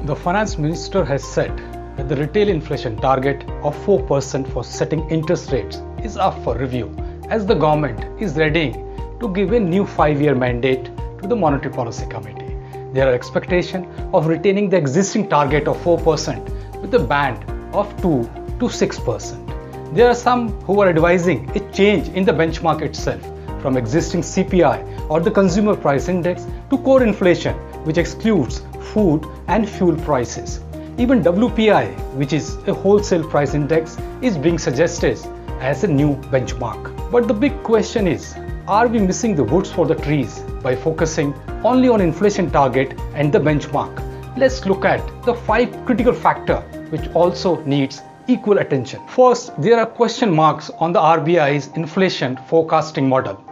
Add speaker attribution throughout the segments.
Speaker 1: The finance minister has said that the retail inflation target of 4% for setting interest rates is up for review, as the government is readying to give a new 5-year mandate to the Monetary Policy Committee. There are expectations of retaining the existing target of 4% with a band of 2 to 6%. There are some who are advising a change in the benchmark itself from existing CPI or the consumer price index to core inflation, which excludes food and fuel prices. Even WPI, which is a wholesale price index, is being suggested as a new benchmark. But the big question is, are we missing the woods for the trees by focusing only on inflation target and the benchmark? Let's look at the 5 critical factors which also needs equal attention. First, there are question marks on the RBI's inflation forecasting model.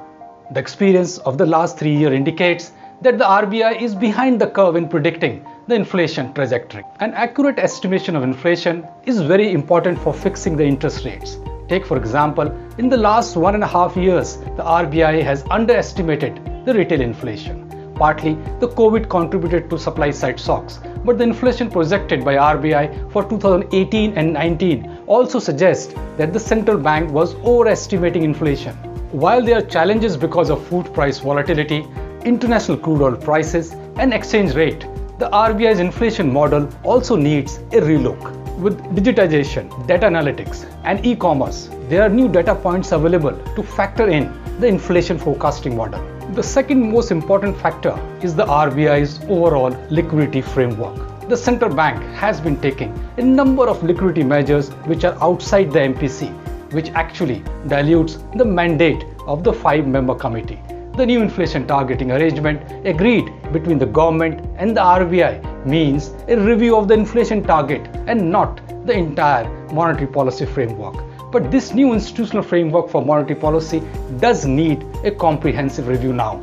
Speaker 1: The experience of the last 3 years indicates that the RBI is behind the curve in predicting the inflation trajectory. An accurate estimation of inflation is very important for fixing the interest rates. Take for example, in the last 1.5 years, the RBI has underestimated the retail inflation. Partly, the COVID contributed to supply side shocks, but the inflation projected by RBI for 2018 and 19 also suggests that the central bank was overestimating inflation. While there are challenges because of food price volatility, international crude oil prices and exchange rate, the RBI's inflation model also needs a relook. With digitization, data analytics and e-commerce, there are new data points available to factor in the inflation forecasting model. The second most important factor is the RBI's overall liquidity framework. The central bank has been taking a number of liquidity measures which are outside the MPC, which actually dilutes the mandate of the 5-member committee. The new inflation targeting arrangement agreed between the government and the RBI means a review of the inflation target and not the entire monetary policy framework. But this new institutional framework for monetary policy does need a comprehensive review now.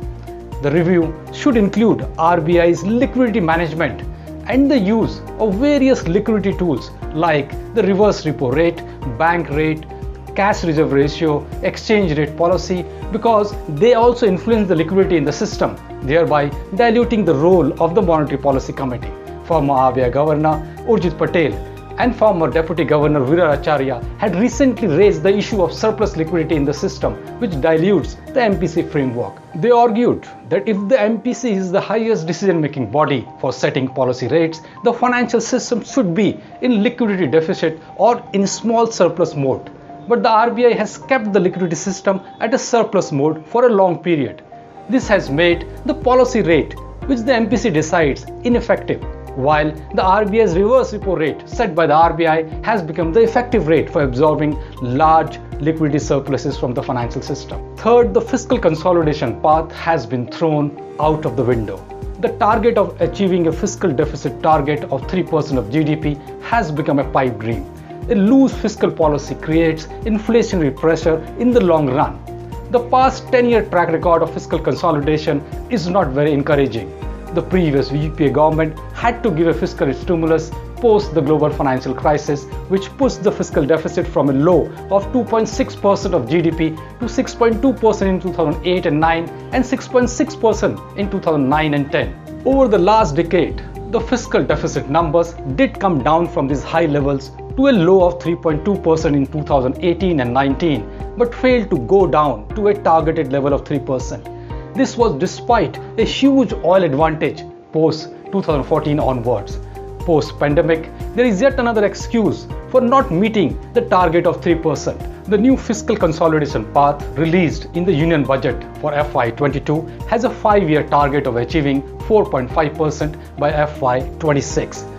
Speaker 1: The review should include RBI's liquidity management and the use of various liquidity tools like the reverse repo rate, bank rate, cash reserve ratio, exchange rate policy, because they also influence the liquidity in the system, thereby diluting the role of the Monetary Policy Committee. Former RBI Governor Urjit Patel and former Deputy Governor Viral Acharya had recently raised the issue of surplus liquidity in the system, which dilutes the MPC framework. They argued that if the MPC is the highest decision-making body for setting policy rates, the financial system should be in liquidity deficit or in small surplus mode. But the RBI has kept the liquidity system at a surplus mode for a long period. This has made the policy rate, which the MPC decides, ineffective, while the RBI's reverse repo rate set by the RBI has become the effective rate for absorbing large liquidity surpluses from the financial system. Third, the fiscal consolidation path has been thrown out of the window. The target of achieving a fiscal deficit target of 3% of GDP has become a pipe dream. A loose fiscal policy creates inflationary pressure in the long run. The past 10-year track record of fiscal consolidation is not very encouraging. The previous UPA government had to give a fiscal stimulus post the global financial crisis, which pushed the fiscal deficit from a low of 2.6% of GDP to 6.2% in 2008 and 9 and 6.6% in 2009 and 10. Over the last decade, the fiscal deficit numbers did come down from these high levels to a low of 3.2% in 2018 and 19, but failed to go down to a targeted level of 3%. This was despite a huge oil advantage post 2014 onwards. Post-pandemic, there is yet another excuse for not meeting the target of 3%. The new fiscal consolidation path released in the Union Budget for FY22 has a 5-year target of achieving 4.5% by FY26.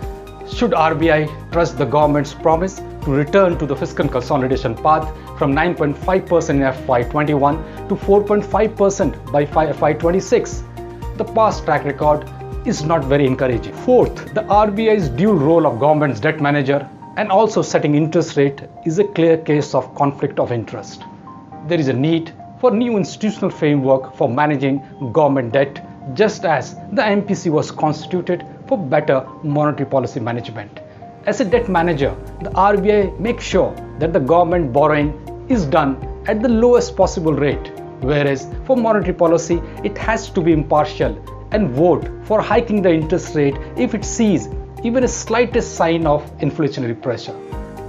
Speaker 1: Should RBI trust the government's promise to return to the fiscal consolidation path from 9.5% in FY21 to 4.5% by FY26? The past track record is not very encouraging. Fourth, the RBI's dual role of government's debt manager and also setting interest rate is a clear case of conflict of interest. There is a need for new institutional framework for managing government debt, just as the MPC was constituted for better monetary policy management. As a debt manager, the RBI makes sure that the government borrowing is done at the lowest possible rate, whereas for monetary policy, it has to be impartial and vote for hiking the interest rate if it sees even a slightest sign of inflationary pressure.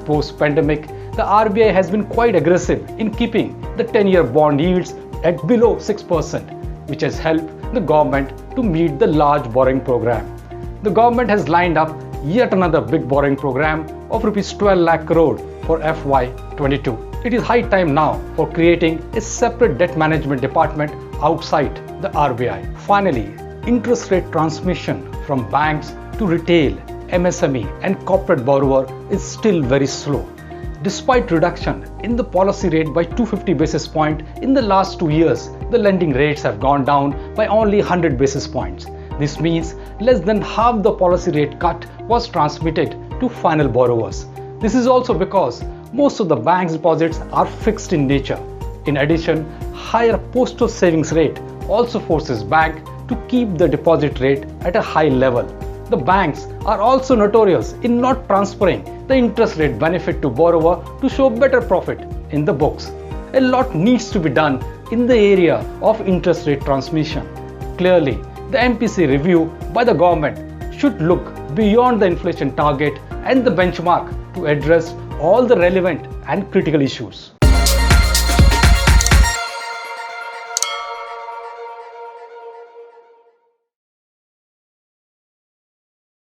Speaker 1: Post-pandemic, the RBI has been quite aggressive in keeping the 10-year bond yields at below 6%, which has helped the government to meet the large borrowing program. The government has lined up yet another big borrowing program of Rs 12 lakh crore for FY22. It is high time now for creating a separate debt management department outside the RBI. Finally, interest rate transmission from banks to retail, MSME and corporate borrower is still very slow. Despite reduction in the policy rate by 250 basis points in the last 2 years, the lending rates have gone down by only 100 basis points. This means less than half the policy rate cut was transmitted to final borrowers. This is also because most of the bank's deposits are fixed in nature. In addition, higher postal savings rate also forces bank to keep the deposit rate at a high level. The banks are also notorious in not transferring the interest rate benefit to borrower to show better profit in the books. A lot needs to be done in the area of interest rate transmission. Clearly, the MPC review by the government should look beyond the inflation target and the benchmark to address all the relevant and critical issues.